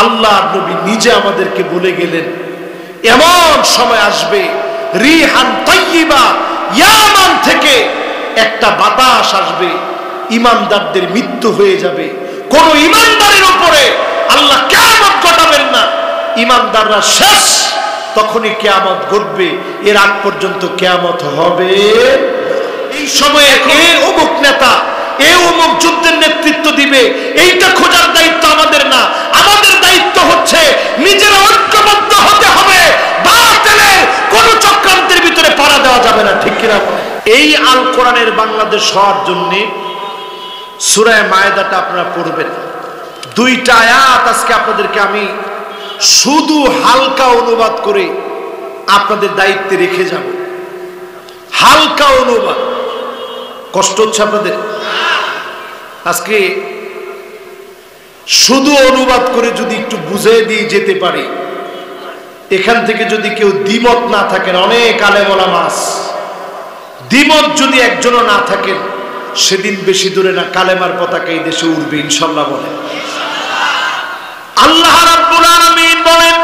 আল্লাহ নবী নিজে আমাদেরকে বলে গেলেন এমন সময় আসবে রিহান তাইয়্যিবা, ইয়ামান থেকে একটা বাতাস আসবে, ঈমানদারদের মৃত্যু হয়ে যাবে। কোন ঈমানদারের উপরে আল্লাহ কিয়ামত ঘটাবেন না, ঈমানদাররা শেষ, তখনই কিয়ামত ঘটবে। এর আগ পর্যন্ত কিয়ামত হবে। এই সময়ে এ অমুক নেতা, এ অমুক যুদ্ধের নেতৃত্ব দিবে, এইটা খোঁজার দায়িত্ব আমাদের না। আমাদের দায়িত্ব হচ্ছে নিজেরা ঐক্যবদ্ধ হতে হবে। বাতিলের কোন চক্রান্তের ভিতরে পড়া দেওয়া যাবে না, ঠিক কিনা? এই আল কোরআনের বাংলাদেশ হওয়ার জন্য সূরা মায়েদাটা আপনারা পড়বেন। দুইটা আয়াত আজকে আপনাদেরকে আমি শুধু হালকা অনুবাদ করে আপনাদের দায়িত্বে রেখে যাব। হালকা অনুবাদ। কষ্ট হচ্ছে আপনাদের? আজকে শুধু অনুবাদ করে যদি একটু বুঝিয়ে দিয়ে যেতে পারি, এখান থেকে যদি কেউ দ্বিমত না থাকেন, অনেক আলেম ওলামা আছে, দ্বিমত যদি একজনও না থাকেন, সেদিন বেশি দূরে না কালেমার পতাকা এই দেশে উঠবে ইনশাআল্লাহ। বলে আল্লাহ রাব্বুল আলামিন বলেন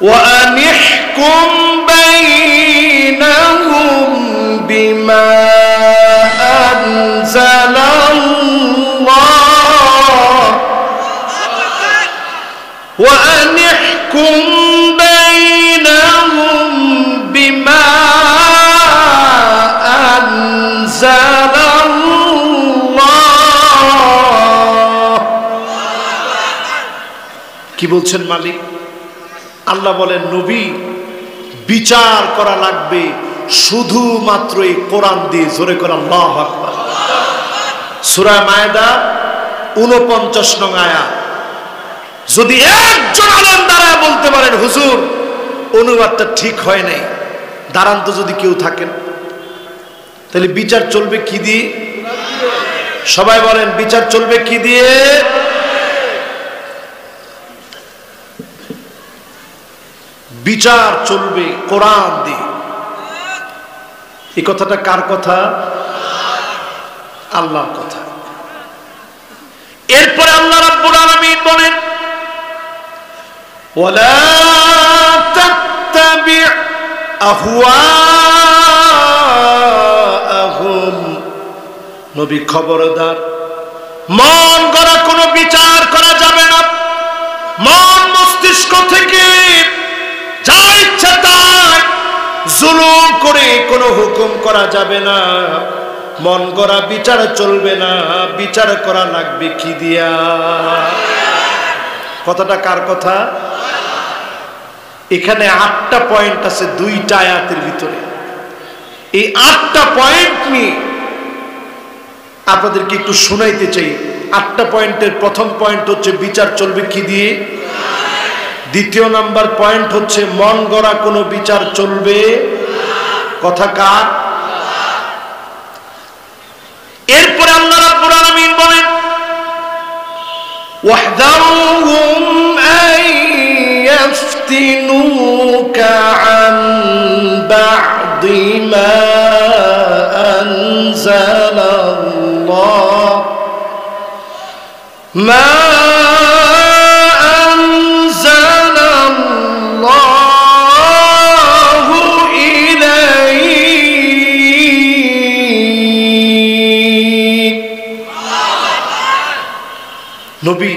ওয়া আনিহকুম বাইনাহুম বিমা আনজালাল্লাহ ওয়া আনিহকুম বাইনাহুম বিমা কি বলছেন মালিক? আল্লাহ বলেন নবী, বিচার করা লাগবে শুধুমাত্র এই কোরআন দিয়ে। জোরে করে আল্লাহু আকবার। সূরা মায়েদা 49 নং আয়াত। যদি একজন আলেম দাঁড়ায় বলতে পারেন হুজুর অনুবাদটা ঠিক হয় নাই, দাঁড়ান তো যদি কেউ থাকেন, তাহলে বিচার চলবে কি দিয়ে? সবাই বলেন বিচার চলবে কি দিয়ে? বিচার চলবে কোরআন দিয়ে। এই কথাটা কার কথা? আল্লাহর কথা। এরপরে আল্লাহ রাব্বুল আলামিন বলেন ওয়ালা তাত্তাবি আহওয়াআহুম, নবী খবরদার, মন গড়া কোনো বিচার করা যাবে না। মন মস্তিষ্ক থেকে যা ইচ্ছা তাই জুলুম করে কোনো হুকুম করা যাবে না। মন গড়া বিচার চলবে না, বিচার করা লাগবে কি দিয়া? কথাটা কার কথা? এখানে 8টা পয়েন্ট আছে 2টা আয়াতের ভিতরে। এই 8টা পয়েন্ট নিয়ে আপনাদেরকে একটু শোনাইতে চাই। 8টা পয়েন্টের প্রথম পয়েন্ট হচ্ছে বিচার চলবে কি দিয়ে। দ্বিতীয় নাম্বার পয়েন্ট হচ্ছে মন গড়া কোনো বিচার চলবে। কথা কার? এরপরে আল্লাহ রাব্বুল আলামিন বলেন ওয়াহদারুহুম আন ইয়াফতিনুকা আন বা'দি মা আনজালাল্লাহ মা নবী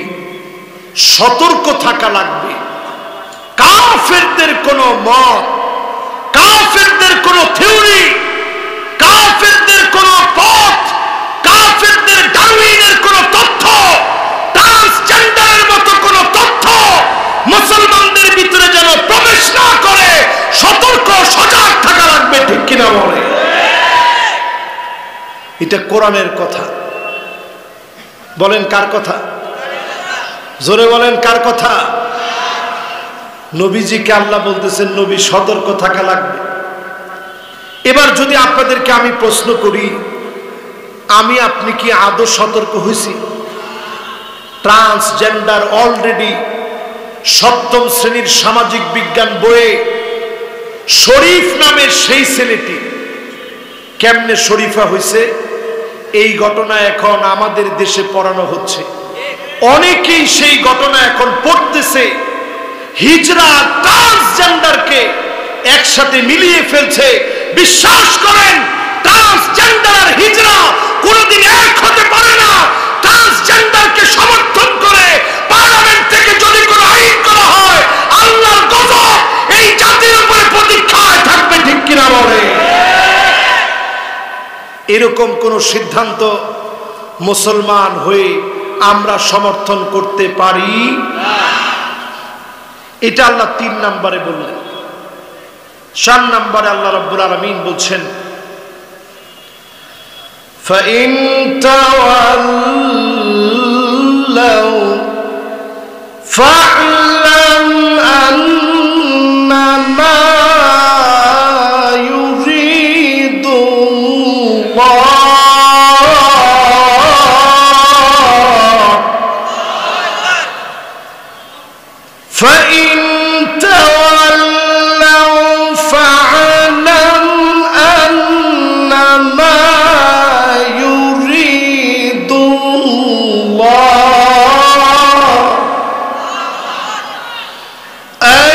সতর্ক থাকা লাগবে। কাফেরদের কোনো মত, কাফেরদের কোনো থিওরি, কাফেরদের কোনো পথ, কাফেরদের ডারউইনের কোনো তথ্য, ট্রান্সজেন্ডারের মতো কোনো তথ্য মুসলমানদের ভিতরে যেন প্রবেশ না করে সতর্ক সজাগ থাকা লাগবে, ঠিক কিনা বলে? এটা কোরআনের কথা। বলেন কার কথা? জোরে বলেন কার কথা? নবীজিকে আল্লাহ বলতেছেন নবী সতর্ক থাকা লাগবে। এবার যদি আপনাদেরকে আমি প্রশ্ন করি, আমি আপনি কি আদৌ সতর্ক হয়েছি? ট্রান্সজেন্ডার অলরেডি 7ম শ্রেণীর সামাজিক বিজ্ঞান বইয়ে শরীফ নামের সেই ছেলেটি কেমনে শরীফা হয়েছে, এই ঘটনা এখন আমাদের দেশে পড়ানো হচ্ছে। অনেকেই সেই ঘটনা এখন পড়তেছে, হিজরা ট্রান্সজেন্ডারকে একসাথে মিলিয়ে ফেলছে। বিশ্বাস করেন, ট্রান্সজেন্ডার আর হিজরা কোনোদিন এক হতে পারে না। ট্রান্সজেন্ডারকে সমর্থন করে পার্লামেন্ট থেকে যদি কোনো আইন করা হয়, আল্লাহর গজব এই জাতির উপরে প্রতীক্ষায় থাকবে। ঠিক কিনা বলে? এরকম কোন সিদ্ধান্ত মুসলমান হয়ে আমরা সমর্থন করতে পারি না। এটা আল্লাহ 3 নম্বরে বললেন। 4 নম্বরে আল্লাহ রাব্বুল আলামিন বলছেন, فَإِن تَوَلَّوْا فَاعْلَمْ أَنَّمَا يُرِيدُ اللَّهُ فَإِن تَوَلَّوْا فَاعْلَمْ أَنَّمَا يُرِيدُ اللَّهُ أَن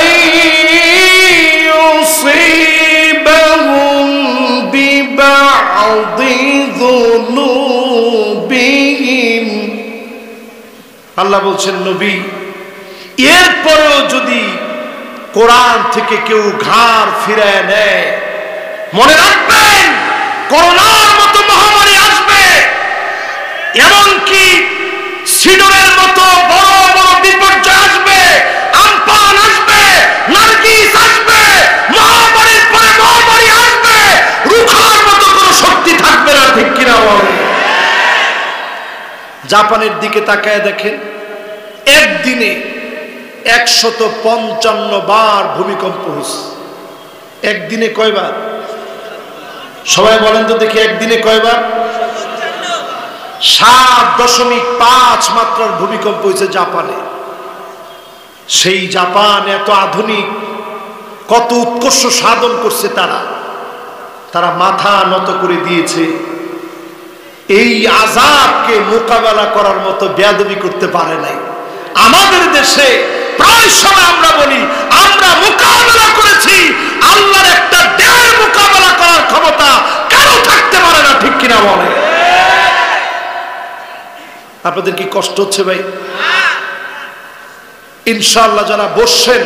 يُصِيبَهُم بِبَعْضِ ذُنُوبِهِمْ। আল্লাহ বলছেন, নবী, এরপরেও যদি কোরআন থেকে কেউ ঘাড় ফিরায় নেয়, মনে রাখবেন করোনার মতো মহামারী আসবে, এমনকি সিডরের মতো বড় বড় বিপর্যয় আসবে, আমপান আসবে, নার্গিস আসবে, মহামারীর পরে মহামারী আসবে, রুখার মতো কোনো শক্তি থাকবে না। ঠিক কিনা বলে? জাপানের দিকে তাকায় দেখেন, একদিনে 155 বার ভূমিকম্প হয়েছে। একদিনে কয়বার? সবাই বলেন তো দেখি, একদিনে কয়বার? 7.5 মাত্রার ভূমিকম্প হয়েছে জাপানে। সেই জাপান এত আধুনিক, কত উৎকর্ষ সাধন করছে তারা মাথা নত করে দিয়েছে। এই আযাবকে মোকাবেলা করার মতো বেয়াদবি করতে পারে নাই। আমাদের দেশে প্রায় সময় আমরা বলি আমরা মোকাবেলা করেছি, আল্লাহর একটা দেওয়ার মোকাবেলা করার ক্ষমতা কারো থাকতে পারে না। ঠিক কিনা বলে? আপনাদের কি কষ্ট হচ্ছে ভাই? ইনশাআল্লাহ যারা বসছেন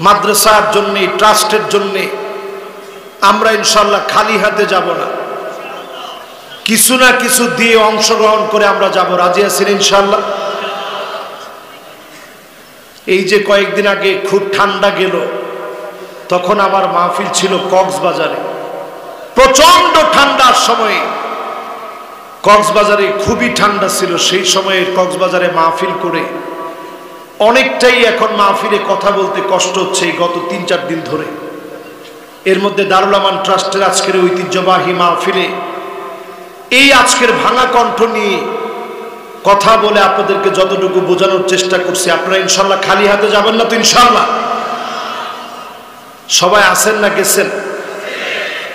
মাদ্রাসার জন্য, ট্রাস্টের জন্য, আমরা ইনশাআল্লাহ খালি হাতে যাব না, কিছু না কিছু দিয়ে অংশগ্রহণ করে আমরা যাব। রাজি আছেন ইনশাআল্লাহ? এই যে কয়েকদিন আগে খুব ঠান্ডা গেল, তখন আমার মাহফিল ছিল কক্সবাজারে। প্রচন্ড ঠান্ডার সময়ে কক্সবাজারে খুবই ঠান্ডা ছিল। সেই সময়ে কক্সবাজারে মাহফিল করে অনেকটাই এখন মাহফিলে কথা বলতে কষ্ট হচ্ছে এই গত 3-4 দিন ধরে। এর মধ্যে দারুল আমান ট্রাস্টের আজকের ঐতিহ্যবাহী মাহফিলে এই আজকের ভাঙা কণ্ঠ নিয়ে কথা বলে আপনাদেরকে যতটুকু বোঝানোর চেষ্টা করছি। আপনারা ইনশাআল্লাহ খালি হাতে যাবেন না তো? ইনশাআল্লাহ সবাই আছেন না গেছেন?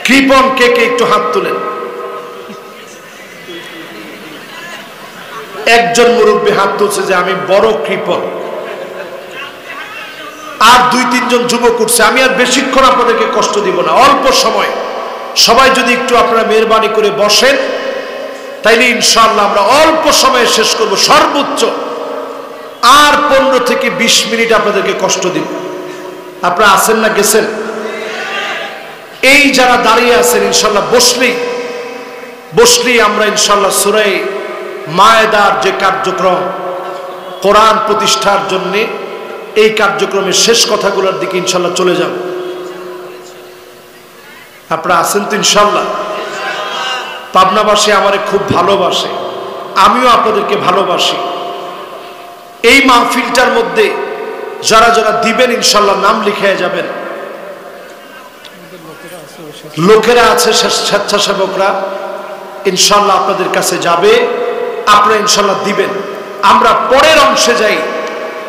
কৃপণ কে কে একটু হাত তুলেন। একজন মুরব্বী হাত তুলছে যে আমি বড় কৃপণ। আর 2-3 জন যুবক উঠছে। আমি আর বেশিক্ষণ আপনাদেরকে কষ্ট দিব না, অল্প সময়। সবাই যদি একটু আপনারা মেহরবানি করে বসেন, তাইলে ইনশাআল্লাহ আমরা অল্প সময়ে শেষ করব সর্বোচ্চ। আর 15 থেকে 20 মিনিট আপনাদেরকে কষ্ট দিব। আপনারা আছেন না গেছেন? এই যারা দাঁড়িয়ে আছেন ইনশাআল্লাহ বসলেই আমরা ইনশাআল্লাহ সূরা মায়েদার যে কার্যক্রম, কোরআন প্রতিষ্ঠার জন্য এই কার্যক্রমের শেষ কথাগুলোর দিকে ইনশাআল্লাহ চলে যাব। আপনারা আছেন তো ইনশাআল্লাহ? পাবনাবাসী আমারে খুব ভালোবাসে, আমিও আপনাদেরকে ভালোবাসি। এই মাহফিলটার মধ্যে যারা যারা দিবেন ইনশাআল্লাহ নাম লিখে যাবেন। লোকেরা আছে, স্বেচ্ছাসেবকরা ইনশাআল্লাহ আপনাদের কাছে যাবে, আপনারা ইনশাআল্লাহ দিবেন। আমরা পরের অংশে যাই,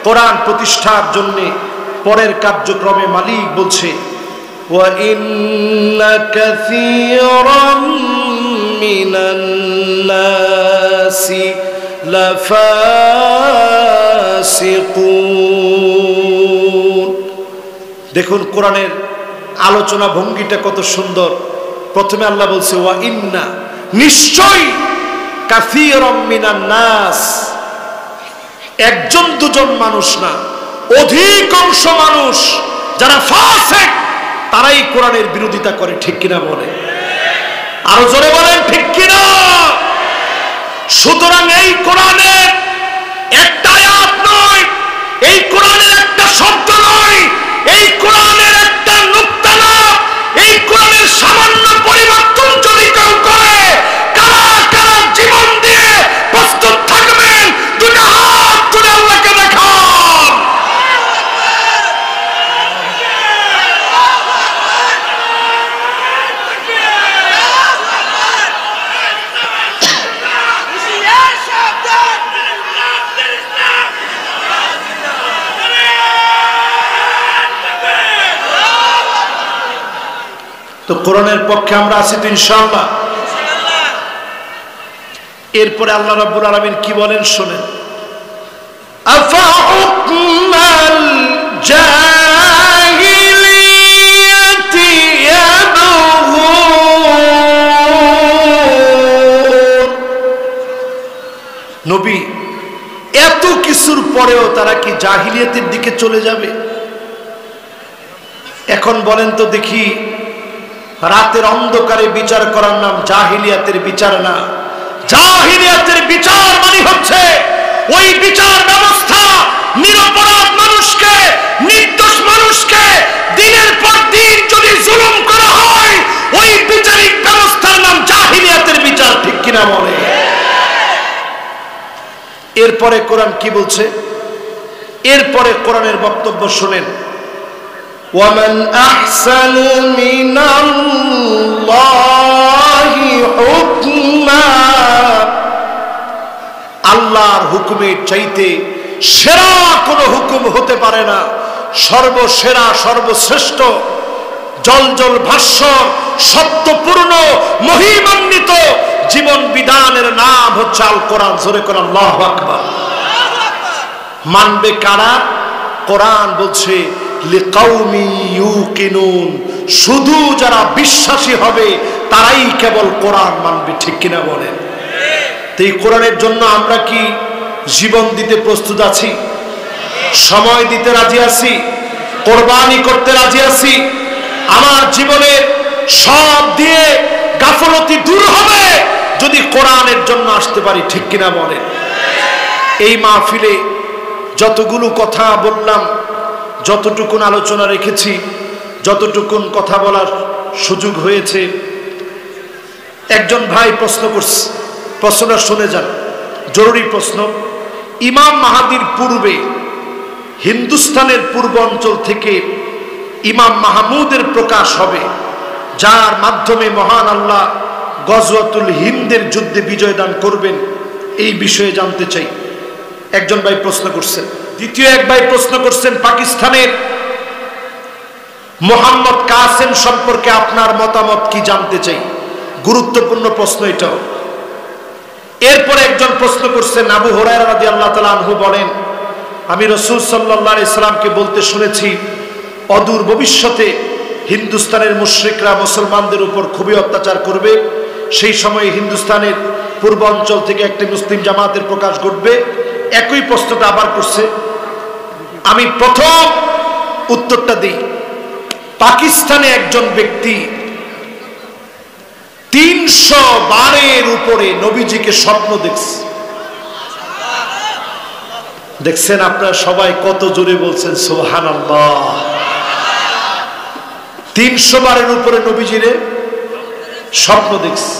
কোরআন প্রতিষ্ঠার জন্য পরের কার্যক্রমে মালিক বলছে, وَإِنَّ كَثِيرًا مِنَ النَّاسِ লাফাসিকুন। দেখুন কোরআনের আলোচনা ভঙ্গিটা কত সুন্দর। প্রথমে আল্লাহ বলছে ওয়া ইন্না, নিশ্চয়, কাসীরাম মিনান নাস, একজন দুজন মানুষ না, অধিকাংশ মানুষ যারা ফাসিক তারাই কোরআনের বিরোধিতা করে। ঠিক কিনা বলে? আরো জোরে বলেন ঠিক কিনা। সুতরাং এই কোরআনের একটা আয়াত নয়, এই কোরআনের একটা শব্দ নয়, এই কোরআনের একটা নুক্তা না, এই কোরআনের সামান্য পরিবর্তন যদি কেউ করে, কারা কারা জীবন দিয়ে প্রস্তুত থাকবেন? দুটো হাত তুলে আল্লাহকে দেখান। তো কোরআনের পক্ষে আমরা আছি তো ইনশাআল্লাহ। এরপরে আল্লাহ রাব্বুল আলামিন কি বলেন শুনেন। আফাহুকমাল জাহিলিয়াতি ইয়াবগুন। নবী, এত কিছুর পরেও তারা কি জাহিলিয়াতের দিকে চলে যাবে? এখন বলেন তো দেখি, রাতের অন্ধকারে বিচার করার নাম জাহিলিয়াতের বিচার না। জাহিলিয়াতের বিচার মানে হচ্ছে ওই বিচার ব্যবস্থা নিরপরাধ মানুষকে, নির্দোষ মানুষকে দিনের পর দিন যদি জুলুম করা হয়, ওই বিচারিক ব্যবস্থার নাম জাহিলিয়াতের বিচার। ঠিক কিনা বলে? এরপরে কোরআন কি বলছে? এরপরে কোরআনের বক্তব্য শুনেন। ومن أحسن من الله حكما। আল্লাহর হুকুমের চাইতে সেরা কোন হুকুম হতে পারে না। সর্বসেরা, সর্বশ্রেষ্ঠ, জলজল ভাস্বর, সত্যপূর্ণ, মহিমান্বিত জীবন বিধানের নাম হচ্ছে আল কোরআন। জোরে কোরআন আল্লাহু আকবার। মানবে কারা? কোরআন বলছে লিকাউমি ইউকিনুন, শুধু যারা বিশ্বাসী হবে তারাই কেবল কোরআন মানবে। ঠিক কিনা বলেন? তো এই কোরআনের জন্য আমরা কি জীবন দিতে প্রস্তুত আছি? সময় দিতে রাজি আছি? কোরবানি করতে রাজি আছি? আমার জীবনের সব দিয়ে গাফলতি দূর হবে যদি কোরআনের জন্য আসতে পারি। ঠিক কিনা বলেন? এই মাহফিলে যতগুলো কথা বললাম, যতটুকুন আলোচনা রেখেছি, যতটুকুন কথা বলার সুযোগ হয়েছে, একজন ভাই প্রশ্ন করছে, প্রশ্নটা শুনে যান, জরুরি প্রশ্ন। ইমাম মাহাদির পূর্বে হিন্দুস্তানের পূর্ব অঞ্চল থেকে ইমাম মাহমুদের প্রকাশ হবে, যার মাধ্যমে মহান আল্লাহ গজওয়াতুল হিন্দের যুদ্ধে বিজয় দান করবেন, এই বিষয়ে জানতে চাই। একজন ভাই প্রশ্ন করছেন। দ্বিতীয় এক ভাই প্রশ্ন করছেন, পাকিস্তানের মোহাম্মদ কাসেম সম্পর্কে আপনার মতামত কি জানতে চাই। গুরুত্বপূর্ণ প্রশ্ন এটাও। এরপরে একজন প্রশ্ন করছেন, আবু হুরায়রা রাদিয়াল্লাহু তাআলা আনহু বলেন, আমি রাসূল সাল্লাল্লাহু আলাইহি সাল্লামকে বলতে শুনেছি, অদূর ভবিষ্যতে হিন্দুস্তানের মুশরিকরা মুসলমানদের উপর খুবই অত্যাচার করবে। সেই সময়ে হিন্দুস্তানের পূর্বাঞ্চল থেকে একটি মুসলিম জামাতের প্রকাশ ঘটবে। একই প্রশ্নটা আবার করছে। আমি প্রথম উত্তরটা দিই। পাকিস্তানে একজন ব্যক্তি 300 বারের উপরে নবীজিকে স্বপ্ন দেখছে। দেখছেন আপনারা সবাই কত জোরে বলছেন সুবহানাল্লাহ। 300 বারের উপরে নবীজিরে স্বপ্ন দেখছে।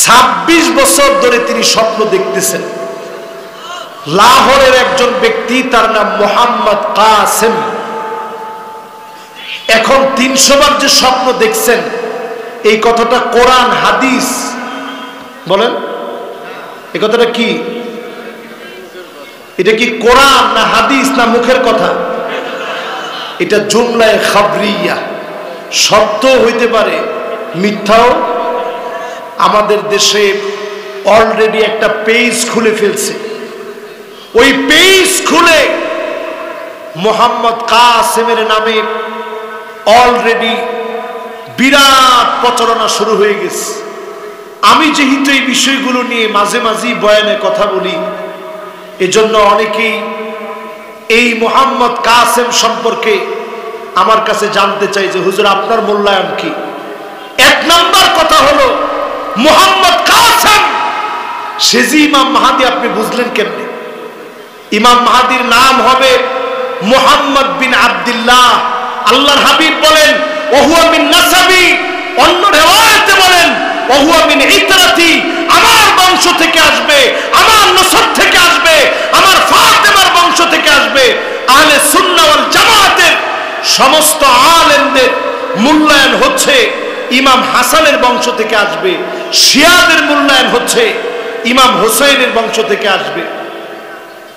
26 বছর ধরে তিনি স্বপ্ন দেখতেছেন। লাহোরের একজন ব্যক্তি, তার নাম মোহাম্মদ কাসেম। এখন 300 বার যে স্বপ্ন দেখছেন, এই কথাটা কোরআন হাদিস বলেন? এই কথাটা কি? এটা কি কোরআন না হাদিস না মুখের কথা? এটা জুমলায়ে খাবরিয়া, সত্য হইতে পারে, মিথ্যাও। আমাদের দেশে অলরেডি একটা পেজ খুলে ফেলছে। ওই পেজ খুলে মোহাম্মদ কাসেমের নামে অলরেডি বিরাট প্রচারণা শুরু হয়ে গেছে। আমি যেহেতু এই বিষয়গুলো নিয়ে মাঝে মাঝেই বয়ানে কথা বলি, এজন্য অনেকেই এই মোহাম্মদ কাসেম সম্পর্কে আমার কাছে জানতে চাই যে হুজুর আপনার মূল্যায়ন কি। এক নাম্বার কথা হলো মোহাম্মদ কাসেম সে যে ইমাম মাহাদি, আপনি বুঝলেন কেমনে? ইমাম মাহাদির নাম হবে মুহাম্মদ বিন আব্দুল্লাহ। আল্লাহর হাবিব বলেন ওহুয়া মিন নাসাবি, অন্য রিওয়ায়াতে বলেন ওহুয়া মিন ইতরাতি, আমার বংশ থেকে আসবে, আমার নসব থেকে আসবে, আমার ফাতেমার বংশ থেকে আসবে। আহলে সুন্নাহ ওয়াল জামাতের সমস্ত আলেমদের মূল্যায়ন হচ্ছে ইমাম হাসানের বংশ থেকে আসবে, শিয়াদের মূল্যায়ন হচ্ছে ইমাম হোসেনের বংশ থেকে আসবে।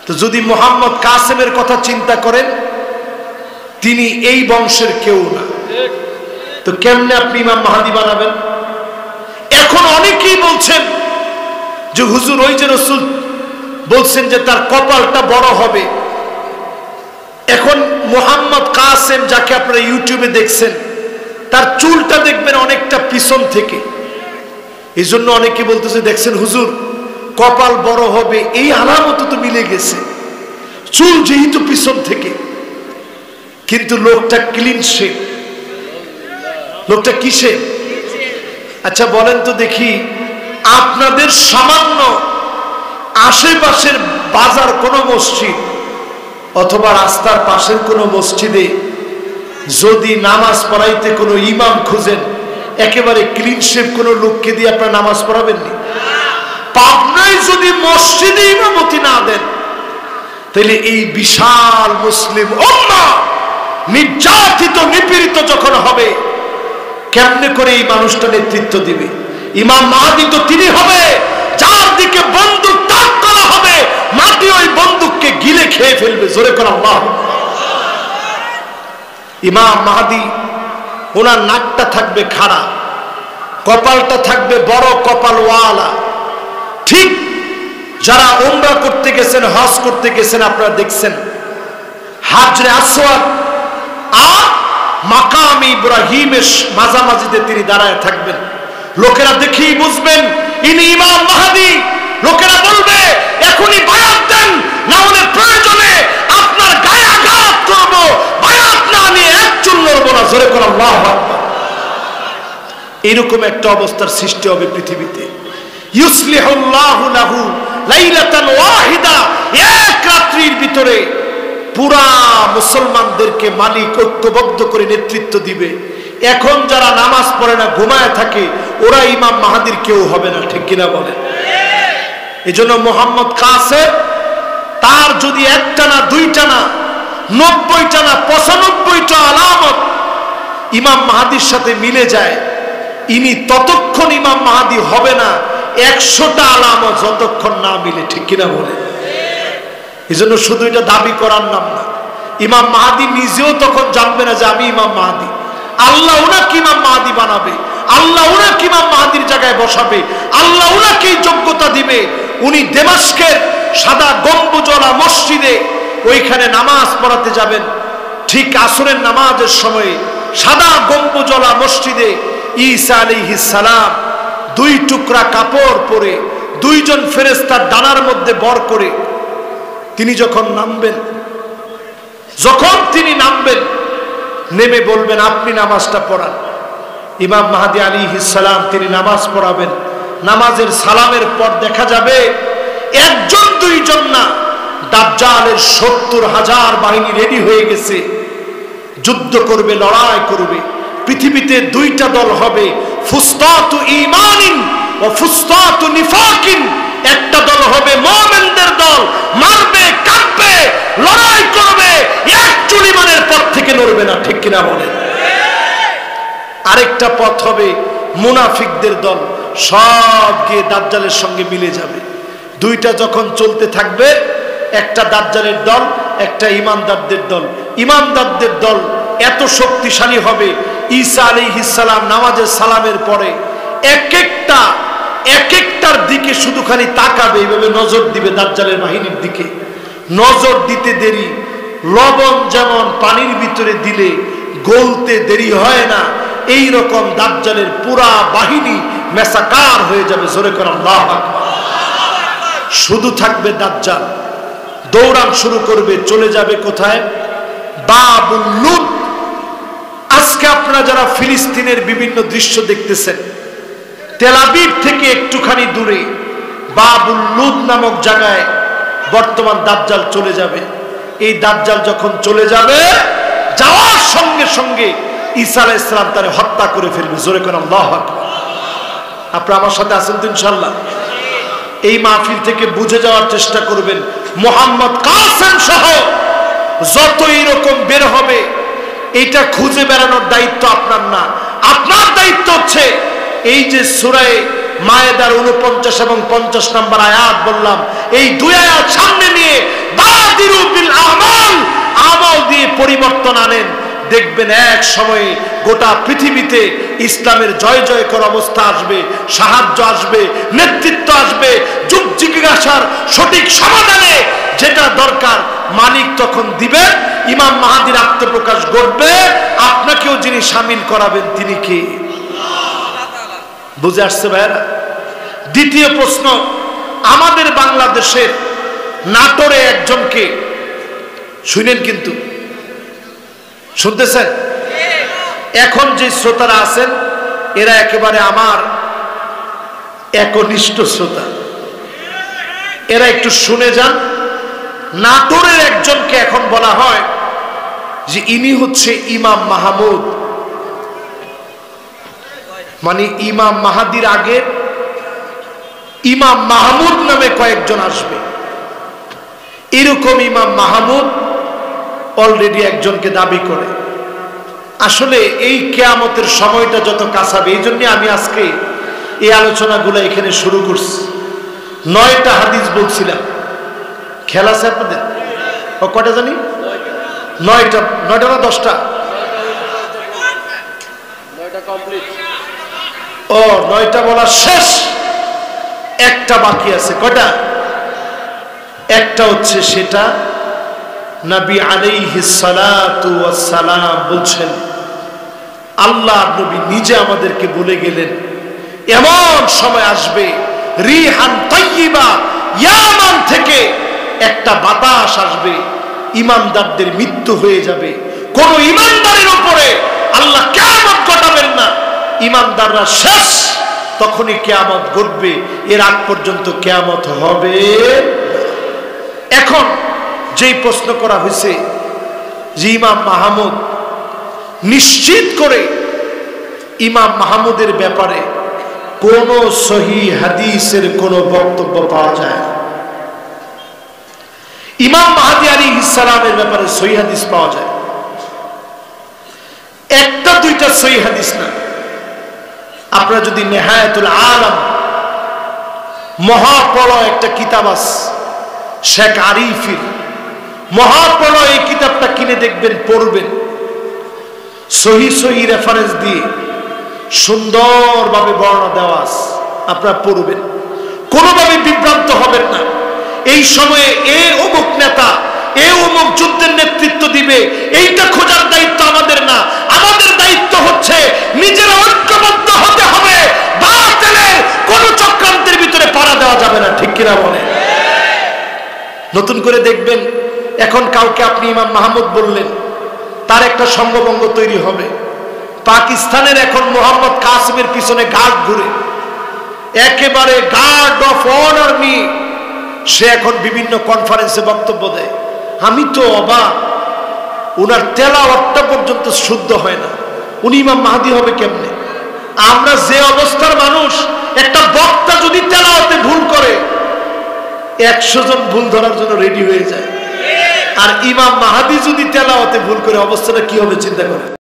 তো যদি মোহাম্মদ কাসেমের কথা চিন্তা করেন, তিনি এই বংশের কেউ না, তো কেমনে আপনি ইমাম মাহাদি বানাবেন? এখন অনেকেই বলছেন যে হুজুর ওই যে রাসূল বলছেন যে তার কপালটা বড় হবে। এখন মোহাম্মদ কাসেম যাকে আপনারা ইউটিউবে দেখছেন, তার চুলটা দেখবেন অনেকটা পিছন থেকে। এই জন্য অনেকে বলতেছে দেখছেন হুজুর কপাল বড় হবে, এই আলামত তো মিলে গেছে, চুল যেহেতু পিছন থেকে। কিন্তু লোকটা ক্লিন শেভ। লোকটা কিসে? আচ্ছা বলেন তো দেখি, আপনাদের সামান্য আশেপাশের বাজার কোনো মসজিদ অথবা রাস্তার পাশের কোনো মসজিদে যদি নামাজ পড়াইতে কোনো ইমাম খুঁজেন, একেবারে ক্লিন শেভ কোনো লোককে দিয়ে আপনারা নামাজ পড়াবেননি? পাবনায় যদি মসজিদে ইমামতি না দেন, তাহলে এই বিশাল মুসলিম উম্মাহ নির্যাতিত নিপীড়িত যখন হবে, কেমনে করে এই মানুষটা নেতৃত্ব দিবে? ইমাম মাহদী তো তিনি হবে যার দিকে বন্দুক তাক করা হবে, মাটি ওই বন্দুককে গিলে খেয়ে ফেলবে। জোরে করে আল্লাহ। ইমাম মাহদী ওনার নাকটা থাকবে খাড়া, কপালটা থাকবে বড় কপালওয়ালা। ঠিক যারা উমরা করতে গেছেন, হজ করতে গেছেন, আপনারা দেখছেন হাজরে আসওয়াদ আর মাকাম ইব্রাহিমের মাঝামাঝিতে তিনি দাঁড়ায় থাকবেন। লোকেরা দেখেই বুঝবেন ইনি ইমাম মাহদী। লোকেরা বলবে এখনই বায়াত দেন, না হলে প্রয়োজনে আপনার গায়ে আঘাত করব, বায়াত না নিয়ে এক চুল নড়ব না। জোরে করে আল্লাহু আকবার। এরকম একটা অবস্থার সৃষ্টি হবে পৃথিবীতে। ইউসলিহুল্লাহু লাহু লাইলাতান ওয়াহিদা, এক রাত্রির ভিতরে পুরা মুসলমানদেরকে মালিক ঐক্যবদ্ধ করে নেতৃত্ব দিবে। এখন যারা নামাজ পড়ে না, ঘুমায় থাকে, ওরা ইমাম মাহাদির কেউ হবে না। ঠিক কিনা বলে? এজন্য মোহাম্মদ কাসেম তার যদি একটা না দুইটা না 90টা না 95টা আলামত ইমাম মাহাদির সাথে মিলে যায়, ইনি ততক্ষণ ইমাম মাহাদি হবে না 100টা আলামত যতক্ষণ না মিলে। ঠিক কিনা বলে? এজন্য শুধু এটা দাবি করার নাম না। ইমাম মাহাদি নিজেও তখন জানবে না যে আমি ইমাম মাহাদি। আল্লাহ উনাকে ইমাম মাহাদি বানাবে, আল্লাহ উনাকে ইমাম মাহাদির জায়গায় বসাবে, আল্লাহ উনাকে যোগ্যতা দিবে। উনি দামেস্কের সাদা গম্বুজওয়ালা মসজিদে ওইখানে নামাজ পড়াতে যাবেন। ঠিক আসরের নামাজের সময়ে সাদা গম্বুজওয়ালা মসজিদে ঈসা আলাইহিস সালাম 2 টুকরা কাপড় পরে 2 জন ফেরেশতার ডানার মধ্যে বর করে তিনি যখন নামবেন, নেমে বলবেন আপনি নামাজটা পড়ান। ইমাম মাহদী আলাইহিস সালাম তিনি নামাজ পড়াবেন। নামাজের সালামের পর দেখা যাবে একজন দুইজন না, দাজ্জালের 70,000 বাহিনী রেডি হয়ে গেছে, যুদ্ধ করবে, লড়াই করবে। পৃথিবীতে 2টা দল হবে, ফুসতাতু ঈমানিন ওয়া ফুসতাতু নিফাকিন। একটা দল হবে মুমিনদের দল, মারবে, কাঁপবে, লড়াই করবে, এক চুল ইমানের পথ থেকে নড়বে না। ঠিক কিনা বলেন? আরেকটা পথ হবে মুনাফিকদের দল, সব গিয়ে দাজ্জালের সঙ্গে মিলে যাবে। 2টা যখন চলতে থাকবে, একটা দাজ্জালের দল, একটা ইমানদারদের দল। ইমানদারদের দল এত শক্তিশালী হবে, ঈসা আলাইহিস সালাম নামাজের সালামের পরে এক একটা এক একটার দিকে শুধু খালি তাকাবে, এইভাবে নজর দিবে দাজ্জালের বাহিনীর দিকে। নজর দিতে দেরি, লবণ যেমন পানির ভিতরে দিলে গলতে দেরি হয় না, এই রকম দাজ্জালের পুরা বাহিনী মেসাকার হয়ে যাবে। জোরে করে আল্লাহু আকবার। শুধু থাকবে দাজ্জাল, দৌড়ান শুরু করবে, চলে যাবে কোথায়? বাবুল লুদ। আজকে আপনারা যারা ফিলিস্তিনের বিভিন্ন দৃশ্য দেখতেছেন, তেল আবিব থেকে একটুখানি দূরে বাবুল লুদ নামক জায়গায় বর্তমান দাজ্জাল চলে যাবে। এই দাজ্জাল যখন চলে যাবে, যাওয়ার সঙ্গে সঙ্গে ঈসা আলাইহিস সালাম তারে হত্যা করে ফেলবে। জোরে করে আল্লাহু আকবার। আপনারা আমার সাথে আছেন তো ইনশাআল্লাহ? এই মাহফিল থেকে বুঝে যাওয়ার চেষ্টা করবেন, মোহাম্মদ কাসেম সহ যত এরকম বের হবে, এটা খুঁজে বেড়ানোর দায়িত্ব আপনার না। আপনার দায়িত্ব হচ্ছে এই যে সূরা মায়েদার 49 এবং 50 নম্বর আয়াত বললাম, এই দুই আয়াত সামনে নিয়ে বাদিরু বিল আমাল, আমল দিয়ে পরিবর্তন আনেন। দেখবেন এক সময়ে গোটা পৃথিবীতে ইসলামের জয় জয়কর অবস্থা আসবে, সাহায্য আসবে, নেতৃত্ব আসবে, যুগ জিজ্ঞাসার সঠিক সমাধানে যেটা দরকার মালিক তখন দিবেন। ইমাম মাহাদির আত্মপ্রকাশ ঘটবে, আপনাকেও যিনি শামিল করাবেন তিনি কে? বুঝে আসছে ভাইরা? দ্বিতীয় প্রশ্ন, আমাদের বাংলাদেশের নাটোরে একজনকে, শুনেন কিন্তু, শুনতেছেন? এখন যে শ্রোতারা আছেন এরা একেবারে আমার একনিষ্ঠ শ্রোতা, এরা একটু শুনে যান। নাটোরের একজনকে এখন বলা হয় যে ইনি হচ্ছে ইমাম মাহমুদ, মানে ইমাম মাহাদির আগে ইমাম মাহমুদ নামে কয়েকজন আসবে। এরকম ইমাম মাহমুদ অলরেডি একজনকে দাবি করে। আসলে এই কিয়ামতের সময়টা যত কাছাবে, এই জন্য আমি আজকে এই আলোচনাগুলো এখানে শুরু করছি। 9টা হাদিস বলছিলাম, খেয়াল আছে আপনাদের? ও কটা জানি? 9টা না 10টা? ও 9টা বলা শেষ, একটা বাকি আছে। কটা? একটা হচ্ছে সেটা নবী আলাইহিস সালাতু ওয়াস সালাম বলছেন, আল্লাহ নবী নিজে আমাদেরকে বলে গেলেন, এমন সময় আসবে রিহান তাইয়্যিবা, ইয়ামান থেকে একটা বাতাস আসবে, ইমানদারদের মৃত্যু হয়ে যাবে। কোন ইমানদারের উপরে আল্লাহ কিয়ামত ঘটাবেন না, ইমানদাররা শেষ, তখনই কিয়ামত ঘটবে। এর আগ পর্যন্ত কিয়ামত হবে। এখন যেই প্রশ্ন করা হয়েছে যে ইমাম মাহমুদ, নিশ্চিত করে ইমাম মাহমুদের ব্যাপারে কোন সহিহ হাদিসের কোন বক্তব্য পাওয়া যায় না। ইমাম মাহদী আলাইহিস সালামের ব্যাপারে সহিহ হাদিস পাওয়া যায়, একটা দুইটা সহিহ হাদিস না। আপনারা যদি নেহায়াতুল আলম, মহাপ্রলয় একটা কিতাব আছে শেখ আরিফির, মহাপ্রলয় এই কিতাবটা কিনে দেখবেন, পড়বেন, সহি সহি রেফারেন্স দিয়ে সুন্দরভাবে বর্ণনা দেওয়া আছে, আপনারা পড়বেন, কোনোভাবে বিভ্রান্ত হবেন না। এই সময়ে এ অমুক নেতা, এ অমুক যুদ্ধের নেতৃত্ব দিবে, এইটা খোঁজার দায়িত্ব আমাদের না। আমাদের দায়িত্ব হচ্ছে নিজেরা ঐক্যবদ্ধ হতে হবে, বাতিলের কোন চক্রান্তের ভিতরে পাড়া দেওয়া যাবে না। ঠিক কিনা বলে? নতুন করে দেখবেন, এখন কাউকে আপনি ইমাম মাহমুদ বললেন, তার একটা সঙ্গভঙ্গ তৈরি হবে। পাকিস্তানের এখন মোহাম্মদ কাসেমের পিছনে গার্ড ঘুরে, একেবারে গার্ড অফ অনার নিয়ে সে এখন বিভিন্ন কনফারেন্সে বক্তব্য দেয়। আমি তো অবাক, উনার তেলাওয়াতটা পর্যন্ত শুদ্ধ হয় না, উনি ইমাম মাহদী হবে কেমনে? আমরা যে অবস্থার মানুষ, একটা বক্তা যদি তেলাওয়াতে ভুল করে 100 জন ভুল ধরার জন্য রেডি হয়ে যায়, আর ইমাম মাহদী যদি তেলাওয়াতে ভুল করে অবস্থাটা কি হবে চিন্তা করেন।